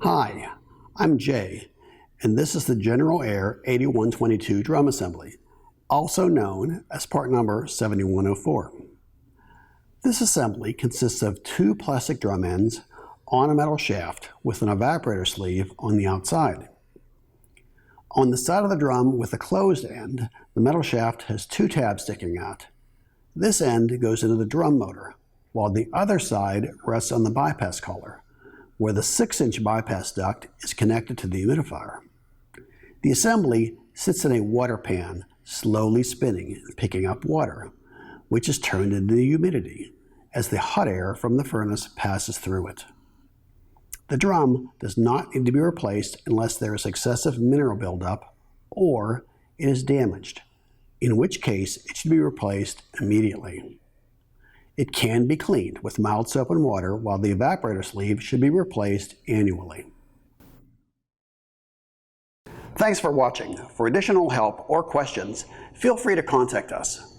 Hi, I'm Jay, and this is the GeneralAire 8122 drum assembly, also known as part number 7104. This assembly consists of two plastic drum ends on a metal shaft with an evaporator sleeve on the outside. On the side of the drum with the closed end, the metal shaft has two tabs sticking out. This end goes into the drum motor, while the other side rests on the bypass collar, where the 6-inch bypass duct is connected to the humidifier. The assembly sits in a water pan, slowly spinning and picking up water, which is turned into humidity as the hot air from the furnace passes through it. The drum does not need to be replaced unless there is excessive mineral buildup or it is damaged, in which case it should be replaced immediately. It can be cleaned with mild soap and water, while the evaporator sleeve should be replaced annually. Thanks for watching. For additional help or questions, feel free to contact us.